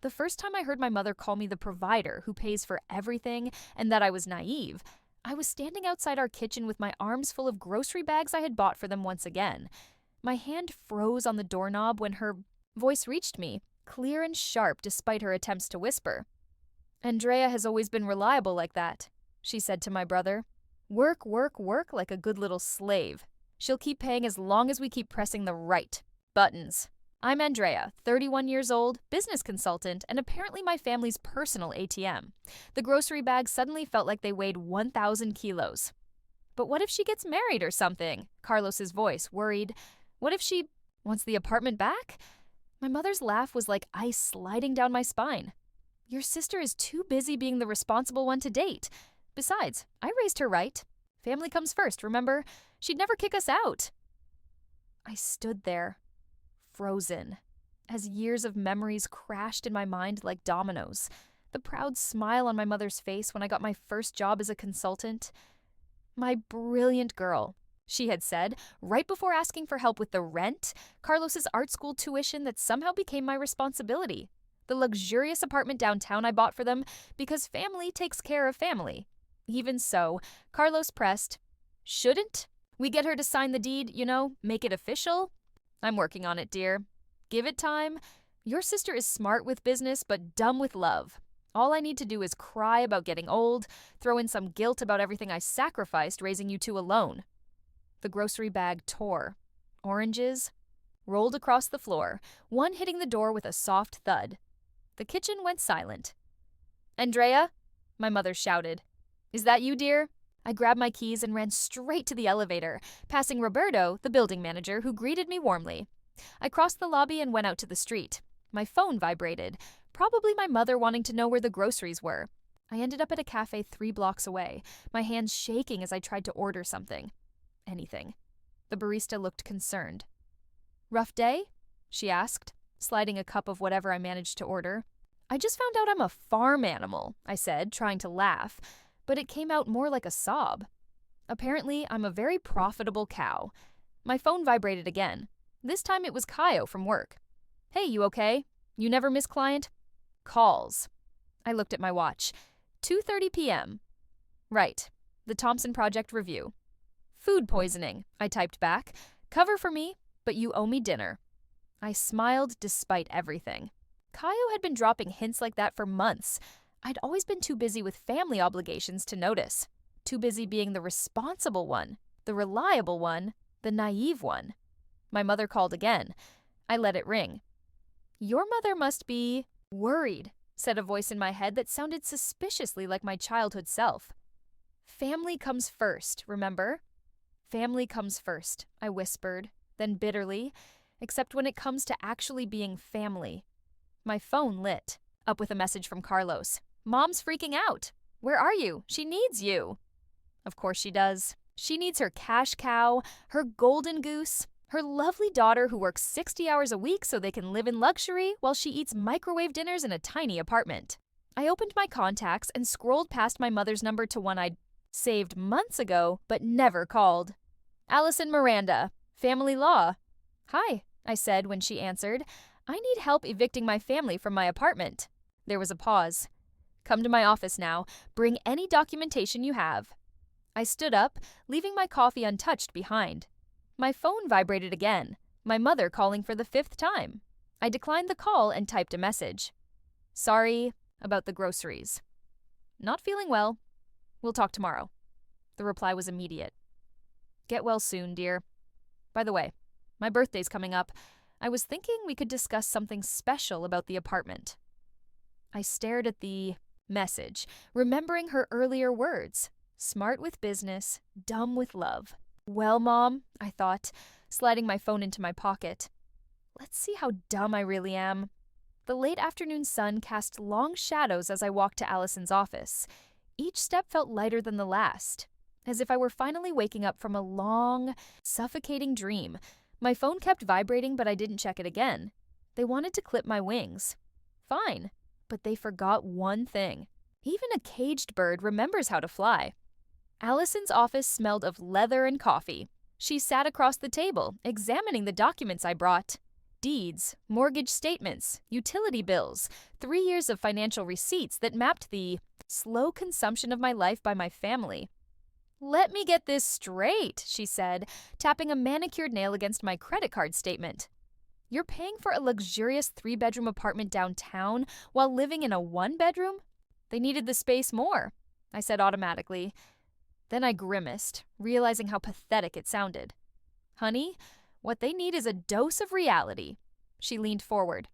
The first time I heard my mother call me the provider who pays for everything and that I was naive, I was standing outside our kitchen with my arms full of grocery bags I had bought for them once again. My hand froze on the doorknob when her voice reached me, clear and sharp despite her attempts to whisper. "Andrea has always been reliable like that," she said to my brother. "Work, work, work like a good little slave. She'll keep paying as long as we keep pressing the right buttons." I'm Andrea, 31 years old, business consultant, and apparently my family's personal ATM. The grocery bags suddenly felt like they weighed 1,000 kilos. "But what if she gets married or something?" Carlos's voice worried. "What if she wants the apartment back?" My mother's laugh was like ice sliding down my spine. "Your sister is too busy being the responsible one to date. Besides, I raised her right. Family comes first, remember? She'd never kick us out." I stood there, frozen, as years of memories crashed in my mind like dominoes. The proud smile on my mother's face when I got my first job as a consultant. "My brilliant girl," she had said, right before asking for help with the rent, Carlos's art school tuition that somehow became my responsibility, the luxurious apartment downtown I bought for them because family takes care of family. Even so, Carlos pressed, "Shouldn't we get her to sign the deed, make it official?" "I'm working on it, dear. Give it time. Your sister is smart with business, but dumb with love. All I need to do is cry about getting old, throw in some guilt about everything I sacrificed raising you two alone." The grocery bag tore. Oranges rolled across the floor, one hitting the door with a soft thud. The kitchen went silent. "Andrea?" my mother shouted. "Is that you, dear?" I grabbed my keys and ran straight to the elevator, passing Roberto, the building manager, who greeted me warmly. I crossed the lobby and went out to the street. My phone vibrated, probably my mother wanting to know where the groceries were. I ended up at a cafe 3 blocks away, my hands shaking as I tried to order something. Anything. The barista looked concerned. "Rough day?" she asked, sliding a cup of whatever I managed to order. "I just found out I'm a farm animal," I said, trying to laugh, but it came out more like a sob. Apparently, I'm a very profitable cow. My phone vibrated again. This time it was Kaio from work. "Hey, you okay? You never miss client?" "Calls." I looked at my watch. 2:30 p.m. "Right. The Thompson Project review." "Food poisoning," I typed back. "Cover for me, but you owe me dinner." I smiled despite everything. Kaio had been dropping hints like that for months. I'd always been too busy with family obligations to notice. Too busy being the responsible one, the reliable one, the naive one. My mother called again. I let it ring. "Your mother must be worried," said a voice in my head that sounded suspiciously like my childhood self. "Family comes first, remember?" "Family comes first," I whispered, then bitterly, "except when it comes to actually being family." My phone lit, up with a message from Carlos. "Mom's freaking out. Where are you? She needs you." Of course she does. She needs her cash cow, her golden goose, her lovely daughter who works 60 hours a week so they can live in luxury while she eats microwave dinners in a tiny apartment. I opened my contacts and scrolled past my mother's number to one I'd saved months ago but never called. "Allison Miranda, Family Law." "Hi," I said when she answered. "I need help evicting my family from my apartment." There was a pause. "Come to my office now. Bring any documentation you have." I stood up, leaving my coffee untouched behind. My phone vibrated again, my mother calling for the 5th time. I declined the call and typed a message. "Sorry about the groceries. Not feeling well. We'll talk tomorrow." The reply was immediate. "Get well soon, dear. By the way, my birthday's coming up. I was thinking we could discuss something special about the apartment." I stared at the message, remembering her earlier words. Smart with business, dumb with love. Well, Mom, I thought, sliding my phone into my pocket. Let's see how dumb I really am. The late afternoon sun cast long shadows as I walked to Allison's office. Each step felt lighter than the last, as if I were finally waking up from a long, suffocating dream. My phone kept vibrating, but I didn't check it again. They wanted to clip my wings. Fine, but they forgot one thing. Even a caged bird remembers how to fly. Allison's office smelled of leather and coffee. She sat across the table, examining the documents I brought. deeds, mortgage statements, utility bills, 3 years of financial receipts that mapped the slow consumption of my life by my family. "Let me get this straight," she said, tapping a manicured nail against my credit card statement. "You're paying for a luxurious 3-bedroom apartment downtown while living in a 1-bedroom? They needed the space more," I said automatically. Then I grimaced, realizing how pathetic it sounded. "Honey, what they need is a dose of reality." She leaned forward.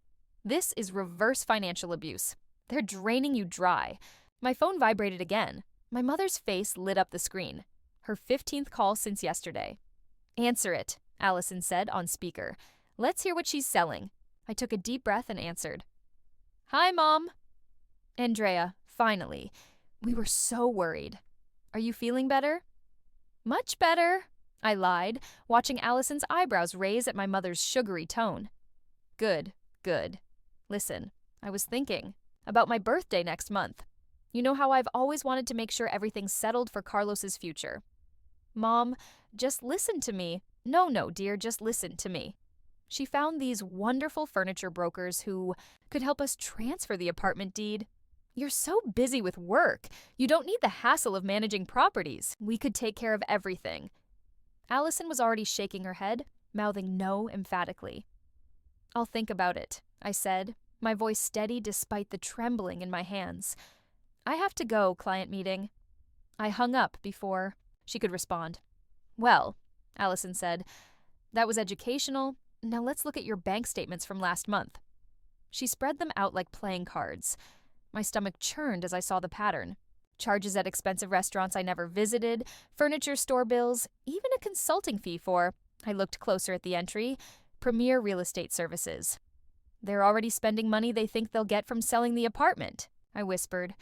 "This is reverse financial abuse. They're draining you dry." My phone vibrated again. My mother's face lit up the screen. Her 15th call since yesterday. "Answer it," Allison said on speaker. "Let's hear what she's selling." I took a deep breath and answered. "Hi, Mom." "Andrea, finally. We were so worried. Are you feeling better?" "Much better," I lied, watching Allison's eyebrows raise at my mother's sugary tone. Good. Listen, I was thinking about my birthday next month. You know how I've always wanted to make sure everything's settled for Carlos's future." "Mom, just listen to me." No, dear, just listen to me." She found these wonderful furniture brokers who could help us transfer the apartment deed. "You're so busy with work. You don't need the hassle of managing properties. We could take care of everything." Allison was already shaking her head, mouthing no emphatically. "I'll think about it," I said, my voice steady despite the trembling in my hands. "I have to go, client meeting." I hung up before she could respond. "Well," Allison said, "that was educational. Now let's look at your bank statements from last month." She spread them out like playing cards. My stomach churned as I saw the pattern. Charges at expensive restaurants I never visited, furniture store bills, even a consulting fee for, I looked closer at the entry, Premier Real Estate Services. "They're already spending money they think they'll get from selling the apartment," I whispered.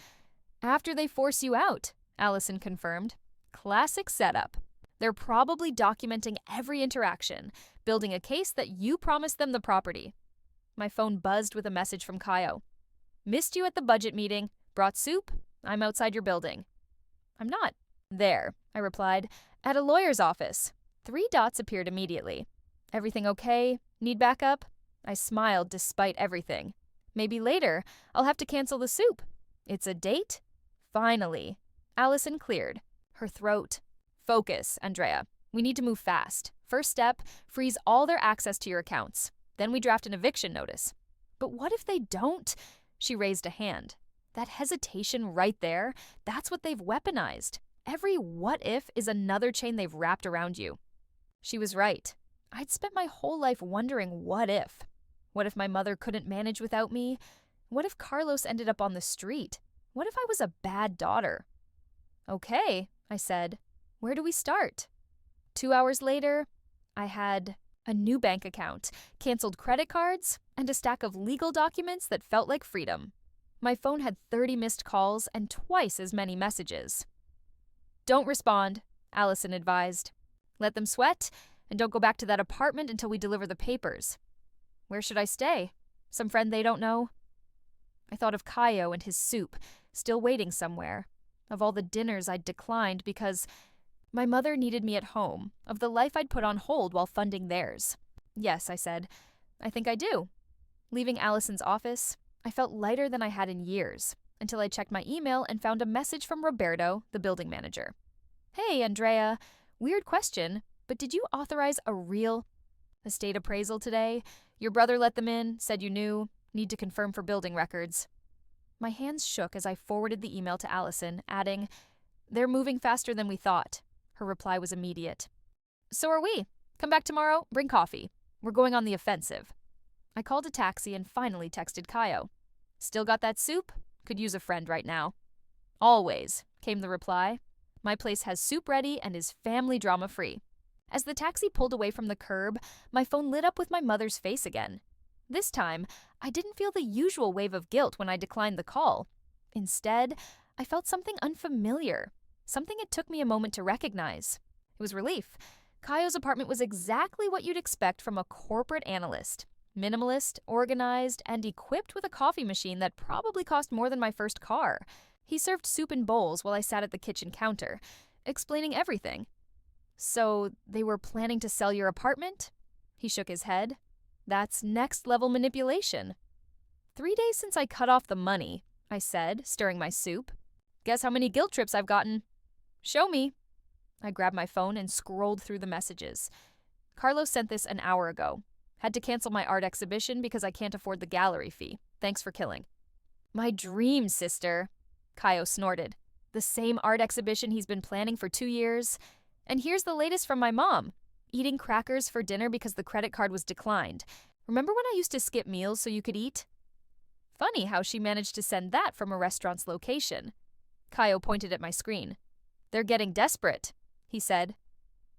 "After they force you out," Allison confirmed. "Classic setup. They're probably documenting every interaction, building a case that you promised them the property." My phone buzzed with a message from Kaio. "Missed you at the budget meeting. Brought soup? I'm outside your building." "I'm not there," I replied. "At a lawyer's office." 3 dots appeared immediately. "Everything okay? Need backup?" I smiled despite everything. "Maybe later. I'll have to cancel the soup." "It's a date?" Finally. Allison cleared her throat. "Focus, Andrea. We need to move fast. First step, freeze all their access to your accounts. Then we draft an eviction notice." "But what if they don't?" She raised a hand. That hesitation right there, that's what they've weaponized. Every what if is another chain they've wrapped around you. She was right. I'd spent my whole life wondering what if. What if my mother couldn't manage without me? What if Carlos ended up on the street? What if I was a bad daughter? "Okay," I said. "Where do we start?" 2 hours later, I had a new bank account, canceled credit cards, and a stack of legal documents that felt like freedom. My phone had 30 missed calls and twice as many messages. "Don't respond," Allison advised. "Let them sweat, and don't go back to that apartment until we deliver the papers." Where should I stay? Some friend they don't know? I thought of Kaio and his soup, still waiting somewhere. Of all the dinners I'd declined because my mother needed me at home. Of the life I'd put on hold while funding theirs. "Yes," I said. "I think I do." Leaving Allison's office, I felt lighter than I had in years, until I checked my email and found a message from Roberto, the building manager. "Hey, Andrea. Weird question, but did you authorize a real estate appraisal today? Your brother let them in, said you knew. Need to confirm for building records." My hands shook as I forwarded the email to Allison, adding, "They're moving faster than we thought." Her reply was immediate. "So are we. Come back tomorrow, bring coffee. We're going on the offensive." I called a taxi and finally texted Kaio. "Still got that soup? Could use a friend right now." "Always," came the reply. "My place has soup ready and is family drama free." As the taxi pulled away from the curb, my phone lit up with my mother's face again. This time, I didn't feel the usual wave of guilt when I declined the call. Instead, I felt something unfamiliar, something it took me a moment to recognize. It was relief. Kaio's apartment was exactly what you'd expect from a corporate analyst. Minimalist, organized, and equipped with a coffee machine that probably cost more than my first car. He served soup in bowls while I sat at the kitchen counter, explaining everything. "So, they were planning to sell your apartment?" He shook his head. That's next-level manipulation. 3 days since I cut off the money, I said, stirring my soup. Guess how many guilt trips I've gotten? Show me. I grabbed my phone and scrolled through the messages. Carlos sent this an hour ago. Had to cancel my art exhibition because I can't afford the gallery fee. Thanks for killing. My dream, sister, Kaio snorted. The same art exhibition he's been planning for 2 years. And here's the latest from my mom. Eating crackers for dinner because the credit card was declined. Remember when I used to skip meals so you could eat? Funny how she managed to send that from a restaurant's location. Kaio pointed at my screen. They're getting desperate, he said.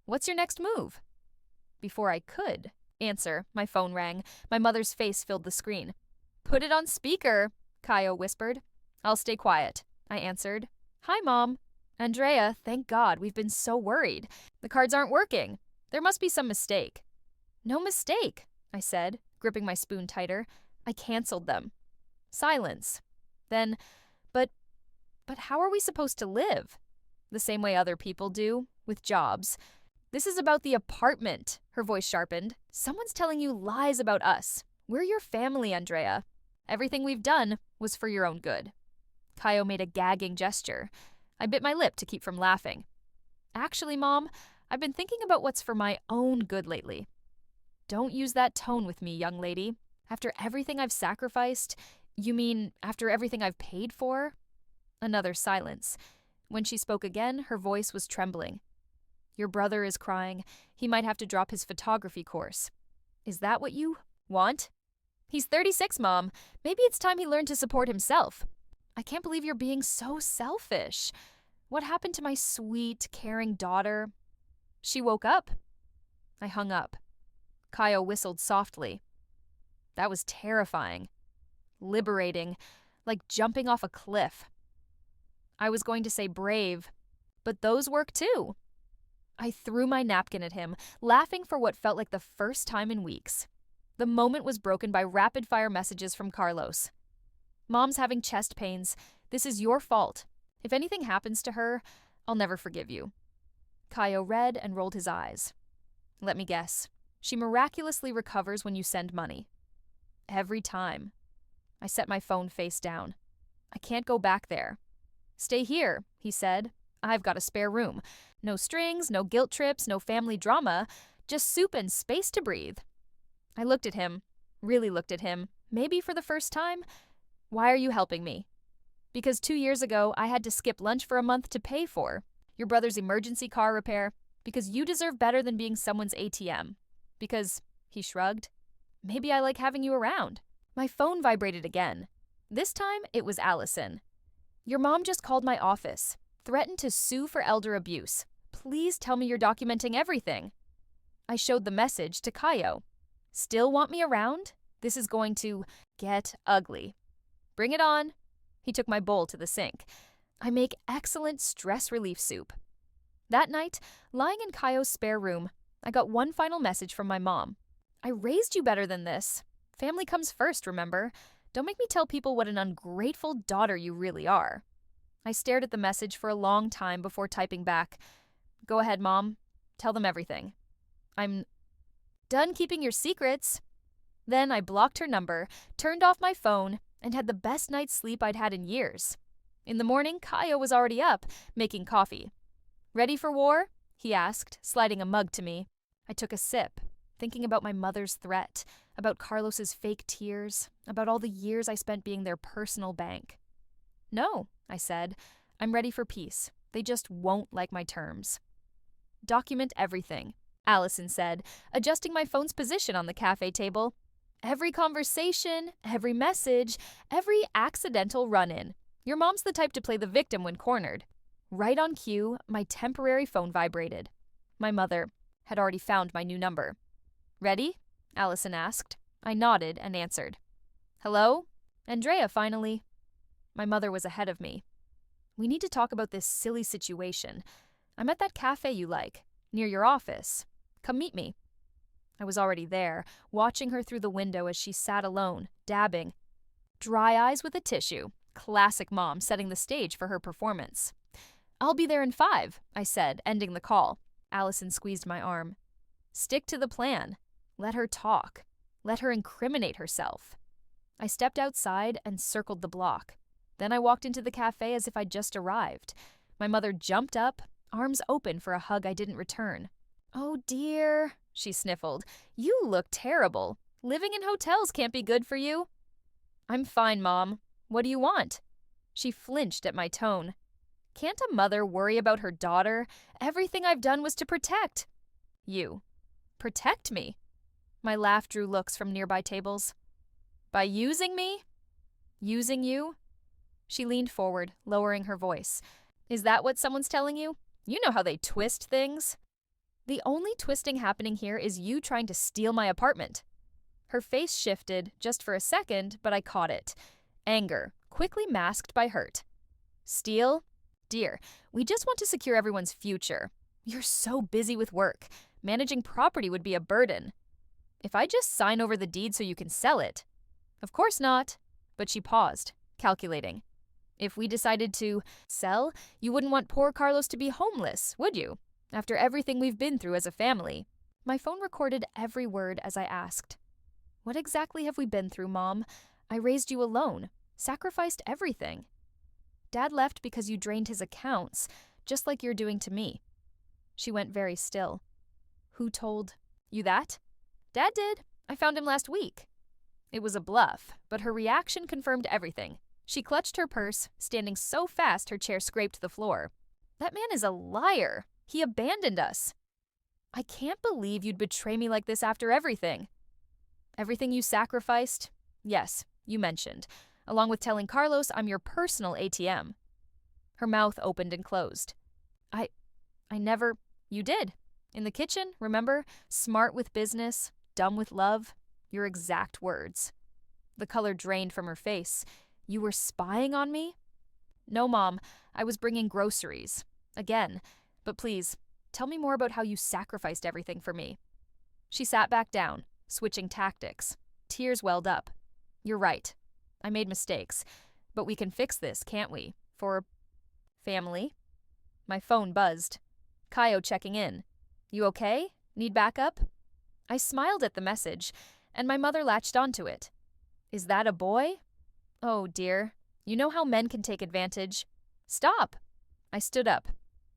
What's your next move? Before I could answer, my phone rang. My mother's face filled the screen. Put it on speaker, Kaio whispered. I'll stay quiet, I answered. Hi, Mom. Andrea, thank God, we've been so worried. The cards aren't working. There must be some mistake. No mistake, I said, gripping my spoon tighter. I canceled them. Silence. Then, but how are we supposed to live? The same way other people do, with jobs. This is about the apartment, her voice sharpened. Someone's telling you lies about us. We're your family, Andrea. Everything we've done was for your own good. Kaio made a gagging gesture. I bit my lip to keep from laughing. Actually, Mom, I've been thinking about what's for my own good lately. Don't use that tone with me, young lady. After everything I've sacrificed, you mean after everything I've paid for? Another silence. When she spoke again, her voice was trembling. Your brother is crying. He might have to drop his photography course. Is that what you want? He's 36, Mom. Maybe it's time he learned to support himself. I can't believe you're being so selfish. What happened to my sweet, caring daughter? She woke up. I hung up. Kaio whistled softly. That was terrifying. Liberating, like jumping off a cliff. I was going to say brave, but those work too. I threw my napkin at him, laughing for what felt like the first time in weeks. The moment was broken by rapid-fire messages from Carlos. Mom's having chest pains. This is your fault. If anything happens to her, I'll never forgive you. Kaio read and rolled his eyes. Let me guess. She miraculously recovers when you send money. Every time. I set my phone face down. I can't go back there. Stay here, he said. I've got a spare room. No strings, no guilt trips, no family drama. Just soup and space to breathe. I looked at him. Really looked at him. Maybe for the first time. Why are you helping me? Because 2 years ago, I had to skip lunch for a month to pay for your brother's emergency car repair. Because you deserve better than being someone's ATM. Because, he shrugged, maybe I like having you around. My phone vibrated again. This time, it was Allison. Your mom just called my office. Threatened to sue for elder abuse. Please tell me you're documenting everything. I showed the message to Kaio. Still want me around? This is going to get ugly. Bring it on. He took my bowl to the sink. I make excellent stress relief soup. That night, lying in Kaio's spare room, I got one final message from my mom. I raised you better than this. Family comes first, remember? Don't make me tell people what an ungrateful daughter you really are. I stared at the message for a long time before typing back. Go ahead, Mom. Tell them everything. I'm done keeping your secrets. Then I blocked her number, turned off my phone, and had the best night's sleep I'd had in years. In the morning, Kaio was already up, making coffee. Ready for war? He asked, sliding a mug to me. I took a sip, thinking about my mother's threat, about Carlos's fake tears, about all the years I spent being their personal bank. No, I said. I'm ready for peace. They just won't like my terms. Document everything, Allison said, adjusting my phone's position on the cafe table. Every conversation, every message, every accidental run-in. Your mom's the type to play the victim when cornered. Right on cue, my temporary phone vibrated. My mother had already found my new number. Ready? Allison asked. I nodded and answered. Hello? Andrea, finally. My mother was ahead of me. We need to talk about this silly situation. I'm at that cafe you like, near your office. Come meet me. I was already there, watching her through the window as she sat alone, dabbing. Dry eyes with a tissue. Classic mom setting the stage for her performance. I'll be there in 5, I said, ending the call. Allison squeezed my arm. Stick to the plan. Let her talk. Let her incriminate herself. I stepped outside and circled the block. Then I walked into the cafe as if I'd just arrived. My mother jumped up, arms open for a hug I didn't return. "Oh dear," she sniffled. "You look terrible. Living in hotels can't be good for you." "I'm fine, Mom. What do you want?" She flinched at my tone. Can't a mother worry about her daughter? Everything I've done was to protect. You. Protect me? My laugh drew looks from nearby tables. By using me? Using you? She leaned forward, lowering her voice. Is that what someone's telling you? You know how they twist things. The only twisting happening here is you trying to steal my apartment. Her face shifted, just for a second, but I caught it. Anger, quickly masked by hurt. Steal? Dear, we just want to secure everyone's future. You're so busy with work. Managing property would be a burden. If I just sign over the deed so you can sell it. Of course not. But she paused, calculating. If we decided to sell, you wouldn't want poor Carlos to be homeless, would you? After everything we've been through as a family. My phone recorded every word as I asked. What exactly have we been through, Mom? I raised you alone, sacrificed everything. Dad left because you drained his accounts, just like you're doing to me. She went very still. Who told you that? Dad did. I found him last week. It was a bluff, but her reaction confirmed everything. She clutched her purse, standing so fast her chair scraped the floor. That man is a liar. He abandoned us. I can't believe you'd betray me like this after everything. Everything you sacrificed? Yes, you mentioned, along with telling Carlos I'm your personal ATM. Her mouth opened and closed. I never... You did. In the kitchen, remember? Smart with business, dumb with love. Your exact words. The color drained from her face. You were spying on me? No, Mom. I was bringing groceries. Again. But please, tell me more about how you sacrificed everything for me. She sat back down, switching tactics. Tears welled up. You're right. I made mistakes. But we can fix this, can't we? For family? My phone buzzed. Kaio checking in. You okay? Need backup? I smiled at the message, and my mother latched onto it. Is that a boy? Oh, dear. You know how men can take advantage. Stop! I stood up.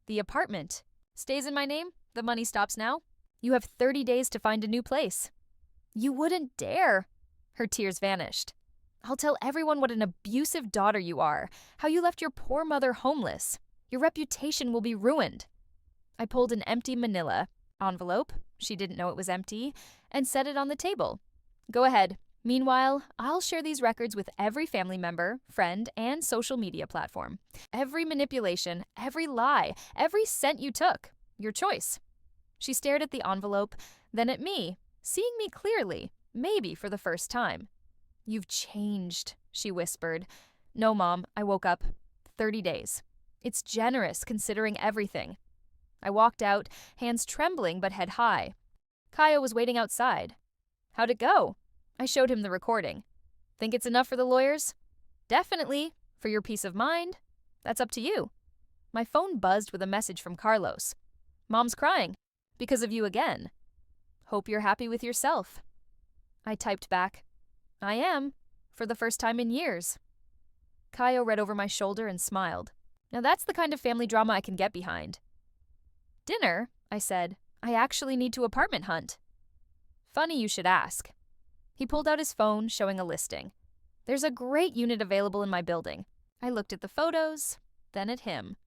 The apartment. Stays in my name? The money stops now? You have 30 days to find a new place. You wouldn't dare. Her tears vanished. I'll tell everyone what an abusive daughter you are, how you left your poor mother homeless. Your reputation will be ruined. I pulled an empty manila envelope, she didn't know it was empty, and set it on the table. Go ahead. Meanwhile, I'll share these records with every family member, friend, and social media platform. Every manipulation, every lie, every cent you took. Your choice. She stared at the envelope, then at me, seeing me clearly, maybe for the first time. You've changed, she whispered. No, Mom, I woke up. 30 days. It's generous considering everything. I walked out, hands trembling but head high. Kaio was waiting outside. How'd it go? I showed him the recording. Think it's enough for the lawyers? Definitely. For your peace of mind? That's up to you. My phone buzzed with a message from Carlos. Mom's crying. Because of you again. Hope you're happy with yourself. I typed back. I am. For the first time in years. Kaio read over my shoulder and smiled. Now that's the kind of family drama I can get behind. Dinner, I said. I actually need to apartment hunt. Funny you should ask. He pulled out his phone, showing a listing. There's a great unit available in my building. I looked at the photos, then at him.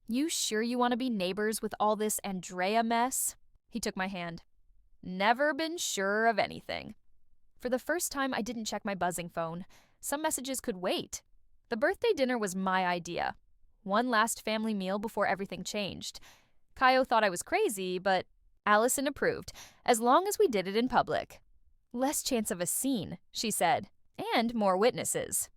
You sure you want to be neighbors with all this Andrea mess? He took my hand. Never been sure of anything. For the first time, I didn't check my buzzing phone. Some messages could wait. The birthday dinner was my idea. One last family meal before everything changed. Kaio thought I was crazy, but Allison approved, as long as we did it in public. Less chance of a scene, she said, and more witnesses.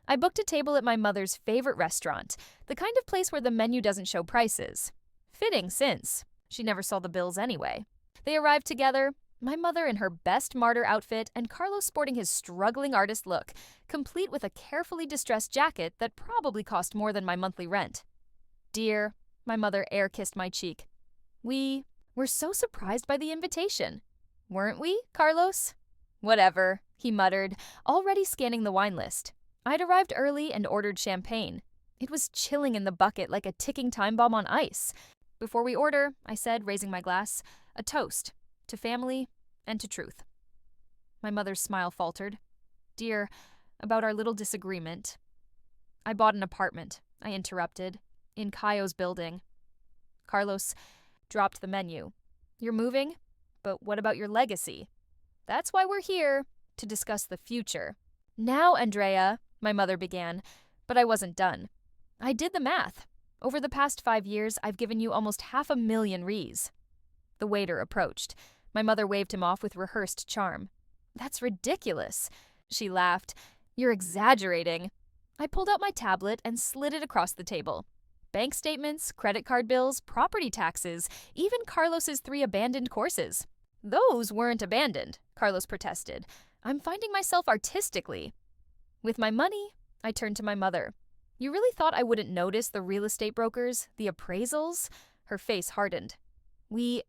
I booked a table at my mother's favorite restaurant, the kind of place where the menu doesn't show prices. Fitting since she never saw the bills anyway. They arrived together, my mother in her best martyr outfit and Carlos sporting his struggling artist look, complete with a carefully distressed jacket that probably cost more than my monthly rent. Dear, my mother air-kissed my cheek. We were so surprised by the invitation. Weren't we, Carlos? Whatever, he muttered, already scanning the wine list. I'd arrived early and ordered champagne. It was chilling in the bucket like a ticking time bomb on ice. Before we order, I said, raising my glass, a toast to family and to truth. My mother's smile faltered. Dear, about our little disagreement. I bought an apartment, I interrupted, in Caio's building. Carlos dropped the menu. You're moving? But what about your legacy? That's why we're here, to discuss the future. Now, Andrea, my mother began, but I wasn't done. I did the math. Over the past 5 years, I've given you almost 500,000 rees. The waiter approached. My mother waved him off with rehearsed charm. That's ridiculous. She laughed. You're exaggerating. I pulled out my tablet and slid it across the table. Bank statements, credit card bills, property taxes, even Carlos's 3 abandoned courses. Those weren't abandoned, Carlos protested. I'm finding myself artistically. With my money, I turned to my mother. You really thought I wouldn't notice the real estate brokers, the appraisals? Her face hardened. We're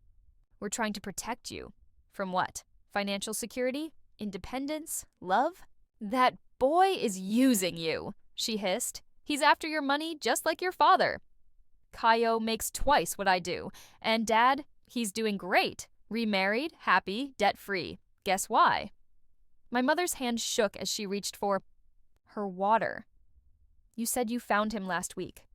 trying to protect you. From what? Financial security? Independence? Love? That boy is using you, she hissed. He's after your money just like your father. Caio makes twice what I do. And Dad, he's doing great. Remarried, happy, debt-free. Guess why? My mother's hand shook as she reached for her water. You said you found him last week.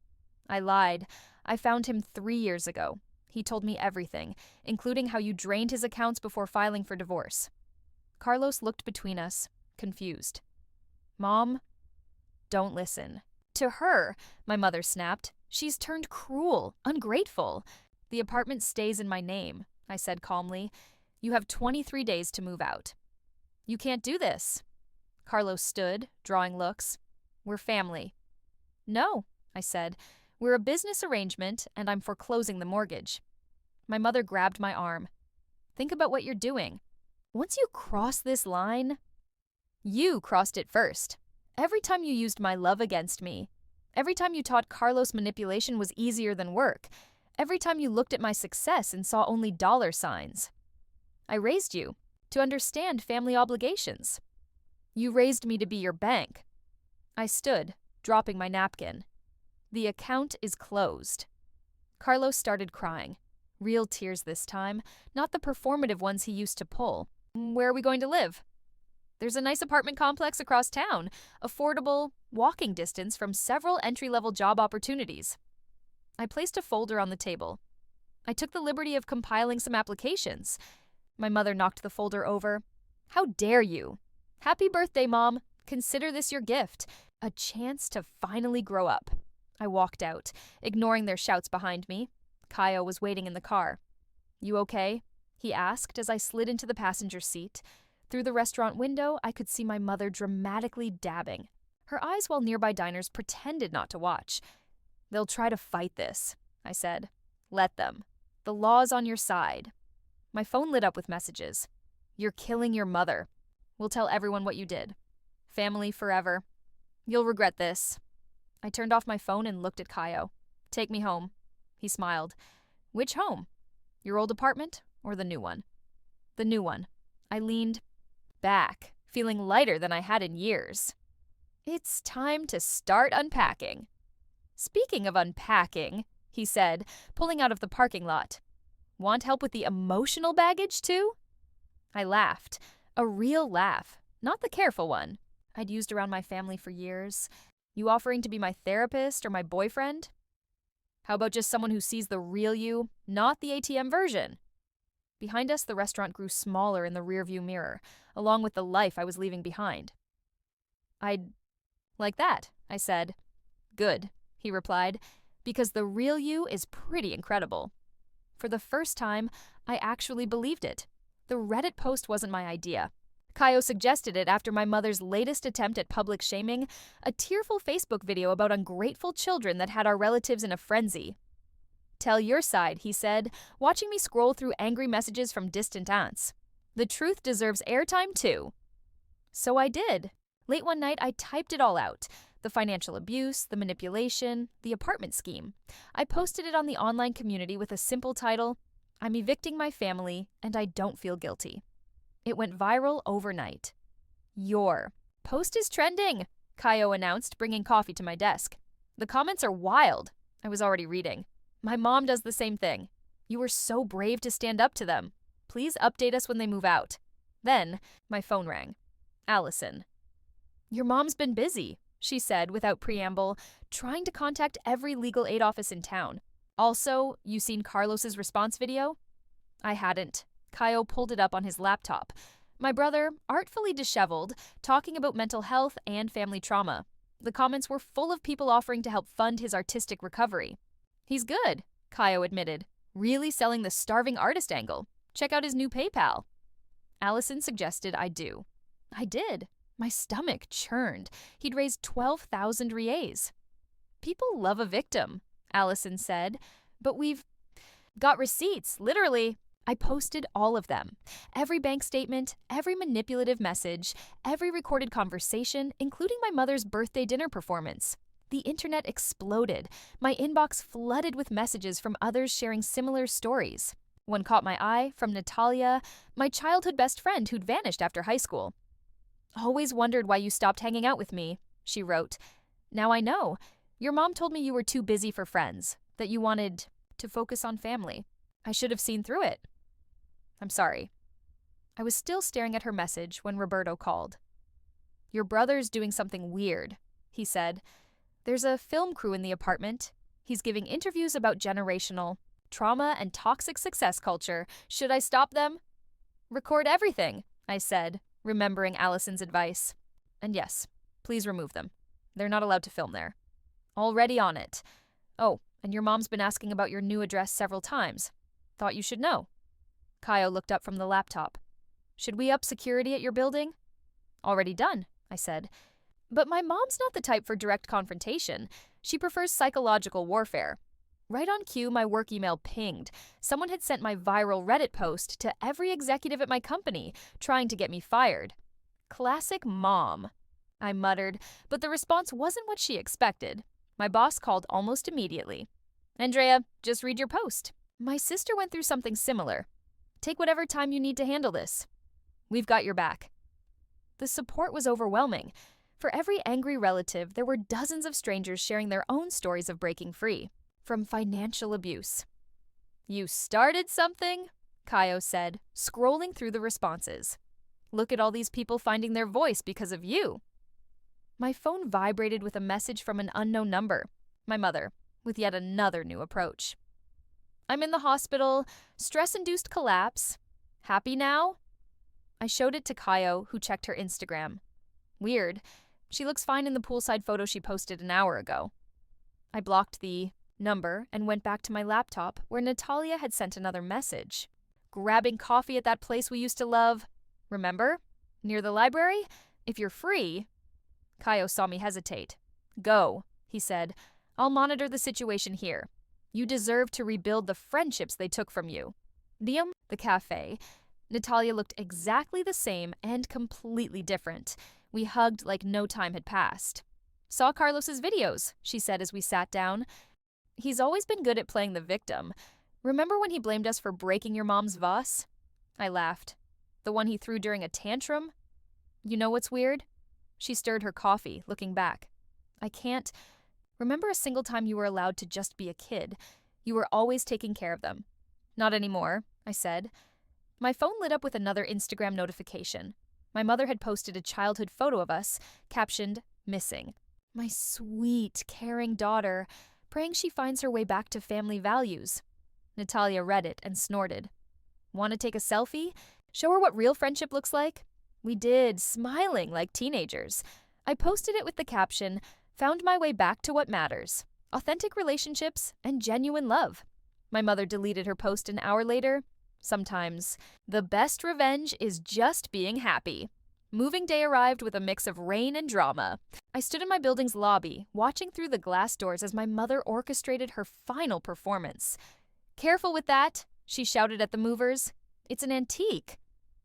I lied. I found him 3 years ago. He told me everything, including how you drained his accounts before filing for divorce. Carlos looked between us, confused. Mom, don't listen. To her, my mother snapped. She's turned cruel, ungrateful. The apartment stays in my name, I said calmly. You have 23 days to move out. You can't do this. Carlos stood, drawing looks. We're family. No, I said. We're a business arrangement, and I'm foreclosing the mortgage. My mother grabbed my arm. Think about what you're doing. Once you cross this line, you crossed it first. Every time you used my love against me, every time you taught Carlos manipulation was easier than work, every time you looked at my success and saw only dollar signs. I raised you to understand family obligations. You raised me to be your bank. I stood, dropping my napkin. The account is closed. Carlos started crying. Real tears this time, not the performative ones he used to pull. Where are we going to live? There's a nice apartment complex across town, affordable, walking distance from several entry-level job opportunities. I placed a folder on the table. I took the liberty of compiling some applications. My mother knocked the folder over. How dare you? Happy birthday, Mom. Consider this your gift. A chance to finally grow up. I walked out, ignoring their shouts behind me. Caio was waiting in the car. You okay? He asked as I slid into the passenger seat. Through the restaurant window, I could see my mother dramatically dabbing. Her eyes while nearby diners pretended not to watch. They'll try to fight this, I said. Let them. The law's on your side. My phone lit up with messages. You're killing your mother. We'll tell everyone what you did. Family forever. You'll regret this. I turned off my phone and looked at Caio. Take me home. He smiled. Which home? Your old apartment or the new one? The new one. I leaned back, feeling lighter than I had in years. It's time to start unpacking. Speaking of unpacking, he said, pulling out of the parking lot. Want help with the emotional baggage, too? I laughed. A real laugh, not the careful one I'd used around my family for years. You offering to be my therapist or my boyfriend? How about just someone who sees the real you, not the ATM version? Behind us, the restaurant grew smaller in the rearview mirror, along with the life I was leaving behind. I'd like that, I said. Good, he replied, because the real you is pretty incredible. For the first time, I actually believed it. The Reddit post wasn't my idea. Caio suggested it after my mother's latest attempt at public shaming, a tearful Facebook video about ungrateful children that had our relatives in a frenzy. Tell your side, he said, watching me scroll through angry messages from distant aunts. The truth deserves airtime too. So I did. Late one night, I typed it all out. The financial abuse, the manipulation, the apartment scheme. I posted it on the online community with a simple title, I'm evicting my family, and I don't feel guilty. It went viral overnight. Your post is trending, Kaio announced, bringing coffee to my desk. The comments are wild. I was already reading. My mom does the same thing. You were so brave to stand up to them. Please update us when they move out. Then, my phone rang. Allison. Your mom's been busy, she said without preamble, trying to contact every legal aid office in town. Also, you seen Carlos's response video? I hadn't. Kaio pulled it up on his laptop. My brother, artfully disheveled, talking about mental health and family trauma. The comments were full of people offering to help fund his artistic recovery. He's good, Kaio admitted, really selling the starving artist angle. Check out his new PayPal. Allison suggested I do. I did. My stomach churned. He'd raised 12,000 riets. People love a victim, Allison said, but we've got receipts, literally. I posted all of them. Every bank statement, every manipulative message, every recorded conversation, including my mother's birthday dinner performance. The internet exploded. My inbox flooded with messages from others sharing similar stories. One caught my eye from Natalia, my childhood best friend who'd vanished after high school. Always wondered why you stopped hanging out with me, she wrote. Now I know. Your mom told me you were too busy for friends, that you wanted to focus on family. I should have seen through it. I'm sorry. I was still staring at her message when Roberto called. Your brother's doing something weird, he said. There's a film crew in the apartment. He's giving interviews about generational trauma and toxic success culture. Should I stop them? Record everything, I said, remembering Allison's advice. And yes, please remove them. They're not allowed to film there. Already on it. Oh, and your mom's been asking about your new address several times. Thought you should know. Kaio looked up from the laptop. Should we up security at your building? Already done, I said. But my mom's not the type for direct confrontation. She prefers psychological warfare. Right on cue, my work email pinged. Someone had sent my viral Reddit post to every executive at my company, trying to get me fired. Classic mom, I muttered, but the response wasn't what she expected. My boss called almost immediately. Andrea, just read your post. My sister went through something similar. Take whatever time you need to handle this. We've got your back. The support was overwhelming. For every angry relative, there were dozens of strangers sharing their own stories of breaking free from financial abuse. You started something? Kaio said, scrolling through the responses. Look at all these people finding their voice because of you. My phone vibrated with a message from an unknown number. My mother, with yet another new approach. I'm in the hospital. Stress-induced collapse. Happy now? I showed it to Kaio, who checked her Instagram. Weird. She looks fine in the poolside photo she posted an hour ago. I blocked the number and went back to my laptop where Natalia had sent another message. Grabbing coffee at that place we used to love. Remember? Near the library? If you're free. Kaio saw me hesitate. Go, he said. I'll monitor the situation here. You deserve to rebuild the friendships they took from you. The cafe. Natalia looked exactly the same and completely different. We hugged like no time had passed. Saw Carlos's videos, she said as we sat down. He's always been good at playing the victim. Remember when he blamed us for breaking your mom's vase? I laughed. The one he threw during a tantrum? You know what's weird? She stirred her coffee, looking back. I can't remember a single time you were allowed to just be a kid. You were always taking care of them. Not anymore, I said. My phone lit up with another Instagram notification. My mother had posted a childhood photo of us, captioned, missing. My sweet, caring daughter, praying she finds her way back to family values. Natalia read it and snorted. Want to take a selfie? Show her what real friendship looks like? We did, smiling like teenagers. I posted it with the caption, found my way back to what matters. Authentic relationships and genuine love. My mother deleted her post an hour later. Sometimes, the best revenge is just being happy. Moving day arrived with a mix of rain and drama. I stood in my building's lobby, watching through the glass doors as my mother orchestrated her final performance. Careful with that, she shouted at the movers. It's an antique.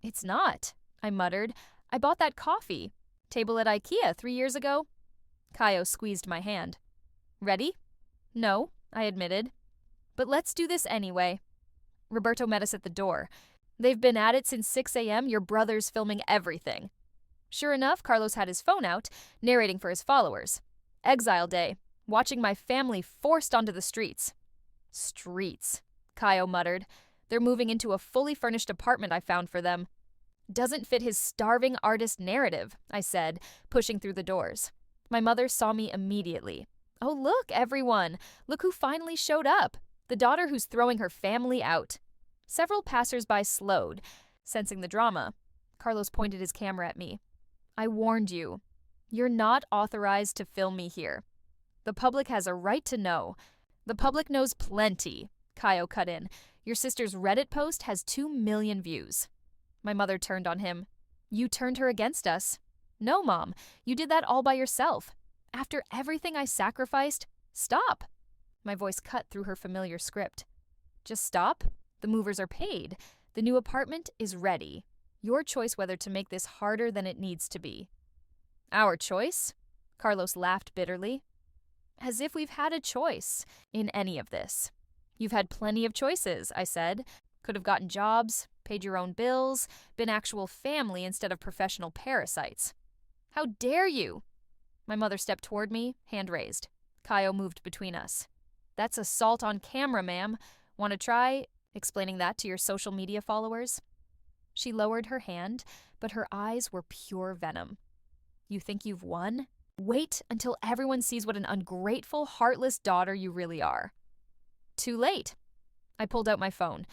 It's not, I muttered. I bought that coffee table at IKEA 3 years ago. Kaio squeezed my hand. Ready? No, I admitted. But let's do this anyway. Roberto met us at the door. They've been at it since 6 a.m. Your brother's filming everything. Sure enough, Carlos had his phone out, narrating for his followers. Exile day. Watching my family forced onto the streets. Streets, Kaio muttered. They're moving into a fully furnished apartment I found for them. Doesn't fit his starving artist narrative, I said, pushing through the doors. My mother saw me immediately. Oh, look, everyone. Look who finally showed up. The daughter who's throwing her family out. Several passers-by slowed, sensing the drama. Carlos pointed his camera at me. I warned you. You're not authorized to film me here. The public has a right to know. The public knows plenty, Kaio cut in. Your sister's Reddit post has 2 million views. My mother turned on him. You turned her against us. No, Mom, you did that all by yourself. After everything I sacrificed, stop. My voice cut through her familiar script. Just stop? The movers are paid. The new apartment is ready. Your choice whether to make this harder than it needs to be. Our choice? Carlos laughed bitterly. As if we've had a choice in any of this. You've had plenty of choices, I said. Could have gotten jobs, paid your own bills, been actual family instead of professional parasites. How dare you? My mother stepped toward me, hand raised. Kaio moved between us. That's assault on camera, ma'am. Want to try explaining that to your social media followers? She lowered her hand, but her eyes were pure venom. You think you've won? Wait until everyone sees what an ungrateful, heartless daughter you really are. Too late. I pulled out my phone.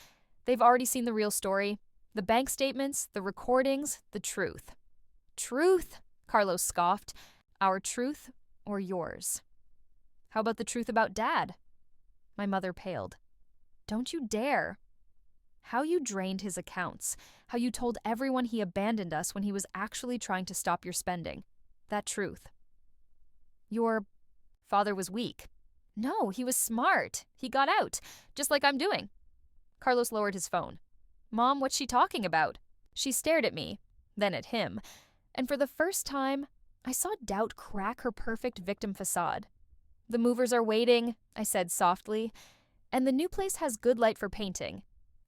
They've already seen the real story. The bank statements, the recordings, the truth. Truth? Carlos scoffed. Our truth or yours? How about the truth about Dad? My mother paled. Don't you dare. How you drained his accounts. How you told everyone he abandoned us when he was actually trying to stop your spending. That truth. Your father was weak. No, he was smart. He got out, just like I'm doing. Carlos lowered his phone. Mom, what's she talking about? She stared at me, then at him, and for the first time, I saw doubt crack her perfect victim facade. The movers are waiting, I said softly, and the new place has good light for painting.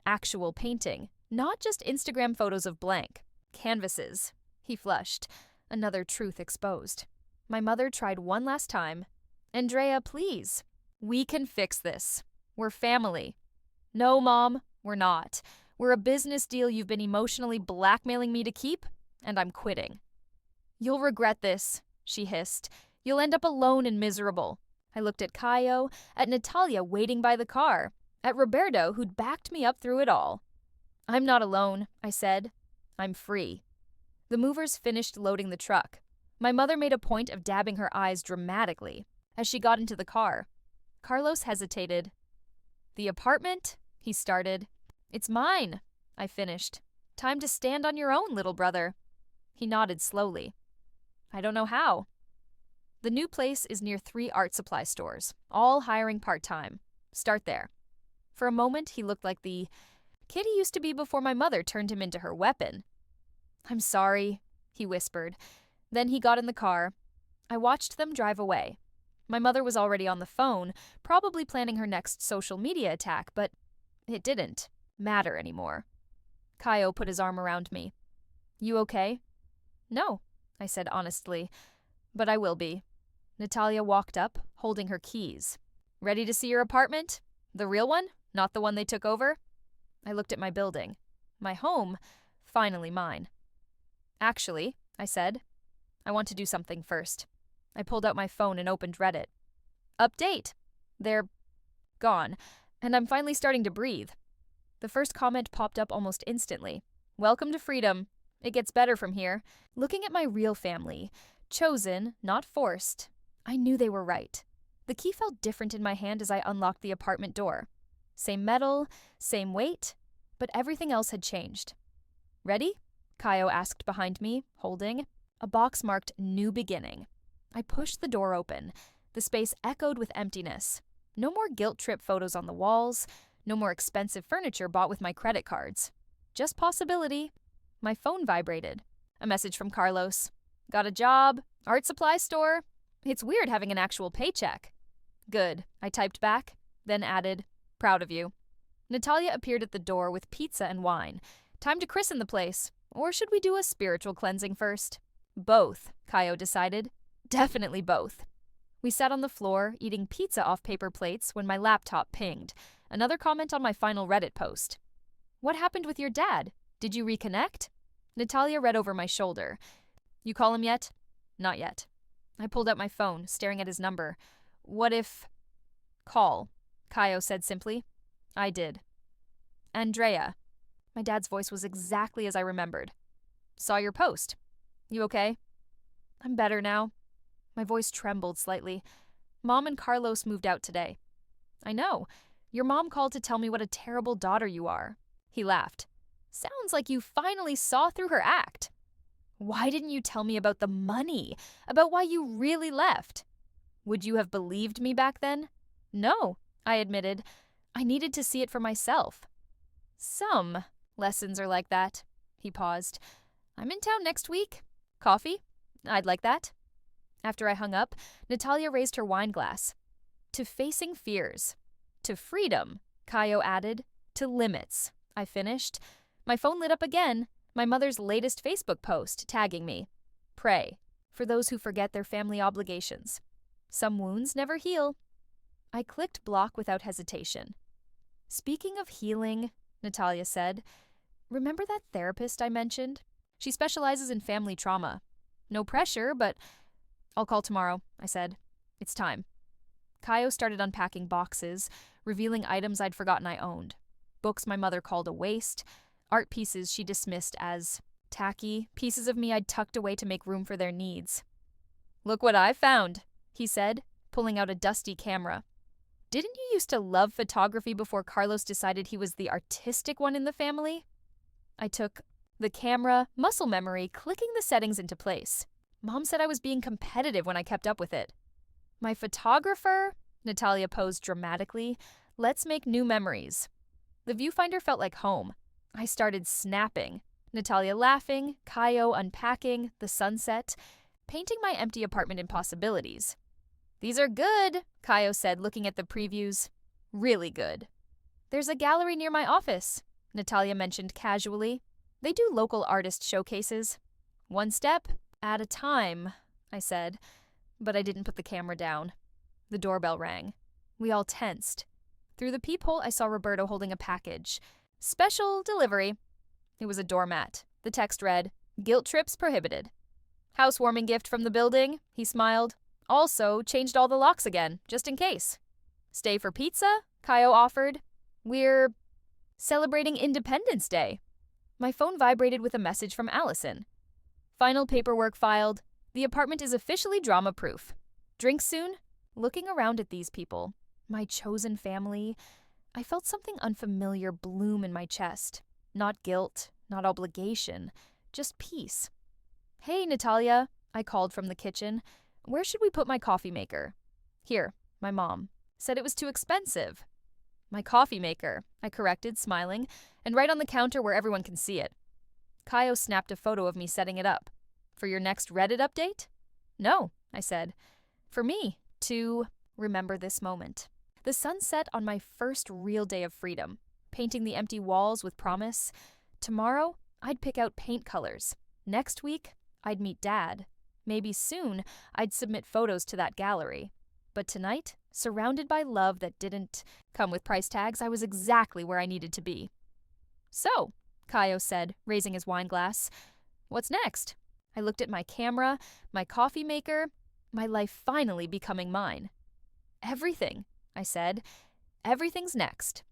Actual painting, not just Instagram photos of blank. Canvases. He flushed, another truth exposed. My mother tried one last time. Andrea, please. We can fix this. We're family. No, Mom, we're not. We're a business deal you've been emotionally blackmailing me to keep, and I'm quitting. You'll regret this, she hissed. You'll end up alone and miserable. I looked at Kaio, at Natalia waiting by the car, at Roberto who'd backed me up through it all. I'm not alone, I said. I'm free. The movers finished loading the truck. My mother made a point of dabbing her eyes dramatically as she got into the car. Carlos hesitated. The apartment? He started. It's mine, I finished. Time to stand on your own, little brother. He nodded slowly. I don't know how. The new place is near 3 art supply stores, all hiring part-time. Start there. For a moment, he looked like the kid he used to be before my mother turned him into her weapon. I'm sorry, he whispered. Then he got in the car. I watched them drive away. My mother was already on the phone, probably planning her next social media attack, but it didn't matter anymore. Kaio put his arm around me. You okay? No, I said honestly, but I will be. Natalia walked up, holding her keys. Ready to see your apartment? The real one, not the one they took over? I looked at my building. My home, finally mine. Actually, I said, I want to do something first. I pulled out my phone and opened Reddit. Update! They're gone, and I'm finally starting to breathe. The first comment popped up almost instantly. Welcome to freedom. It gets better from here. Looking at my real family, chosen, not forced, I knew they were right. The key felt different in my hand as I unlocked the apartment door. Same metal, same weight, but everything else had changed. Ready? Kaio asked behind me, holding. A box marked New Beginning. I pushed the door open. The space echoed with emptiness. No more guilt trip photos on the walls. No more expensive furniture bought with my credit cards. Just possibility. My phone vibrated. A message from Carlos. Got a job? Art supply store? It's weird having an actual paycheck. Good, I typed back, then added, proud of you. Natalia appeared at the door with pizza and wine. Time to christen the place. Or should we do a spiritual cleansing first? Both, Kaio decided. Definitely both. We sat on the floor, eating pizza off paper plates when my laptop pinged. Another comment on my final Reddit post. What happened with your dad? Did you reconnect? Natalia read over my shoulder. You call him yet? Not yet. I pulled out my phone, staring at his number. What if... Call, Kaio said simply. I did. Andrea. My dad's voice was exactly as I remembered. Saw your post. You okay? I'm better now. My voice trembled slightly. Mom and Carlos moved out today. I know. Your mom called to tell me what a terrible daughter you are. He laughed. Sounds like you finally saw through her act. Why didn't you tell me about the money? About why you really left? Would you have believed me back then? No, I admitted. I needed to see it for myself. Some lessons are like that. He paused. I'm in town next week. Coffee? I'd like that. After I hung up, Natalia raised her wine glass. To facing fears. To freedom, Kaio added. To limits, I finished. My phone lit up again. My mother's latest Facebook post, tagging me. Pray for those who forget their family obligations. Some wounds never heal. I clicked block without hesitation. Speaking of healing, Natalia said, remember that therapist I mentioned? She specializes in family trauma. No pressure, but I'll call tomorrow, I said. It's time. Kaio started unpacking boxes, revealing items I'd forgotten I owned. Books my mother called a waste, art pieces she dismissed as tacky, pieces of me I'd tucked away to make room for their needs. Look what I found, he said, pulling out a dusty camera. Didn't you used to love photography before Carlos decided he was the artistic one in the family? I took the camera, muscle memory, clicking the settings into place. Mom said I was being competitive when I kept up with it. My photographer, Natalia posed dramatically, let's make new memories. The viewfinder felt like home. I started snapping. Natalia laughing, Kaio unpacking, the sunset, painting my empty apartment in possibilities. These are good, Kaio said, looking at the previews. Really good. There's a gallery near my office, Natalia mentioned casually. They do local artist showcases. One step at a time, I said, but I didn't put the camera down. The doorbell rang. We all tensed. Through the peephole, I saw Roberto holding a package. Special delivery. It was a doormat. The text read, Guilt trips prohibited. Housewarming gift from the building, he smiled. Also, changed all the locks again, just in case. Stay for pizza? Kaio offered. We're celebrating Independence Day. My phone vibrated with a message from Allison. Final paperwork filed. The apartment is officially drama-proof. Drinks soon? Looking around at these people, my chosen family, I felt something unfamiliar bloom in my chest. Not guilt, not obligation, just peace. Hey, Natalia, I called from the kitchen. Where should we put my coffee maker? Here, my mom. Said it was too expensive. My coffee maker, I corrected, smiling, and right on the counter where everyone can see it. Kaio snapped a photo of me setting it up. For your next Reddit update? No, I said. For me, to remember this moment. The sun set on my first real day of freedom, painting the empty walls with promise. Tomorrow, I'd pick out paint colors. Next week, I'd meet Dad. Maybe soon, I'd submit photos to that gallery. But tonight, surrounded by love that didn't come with price tags, I was exactly where I needed to be. So, Kaio said, raising his wine glass, what's next? I looked at my camera, my coffee maker, my life finally becoming mine. Everything, I said. Everything's next.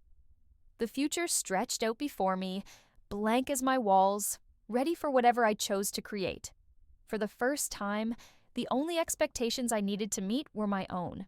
The future stretched out before me, blank as my walls, ready for whatever I chose to create. For the first time, the only expectations I needed to meet were my own.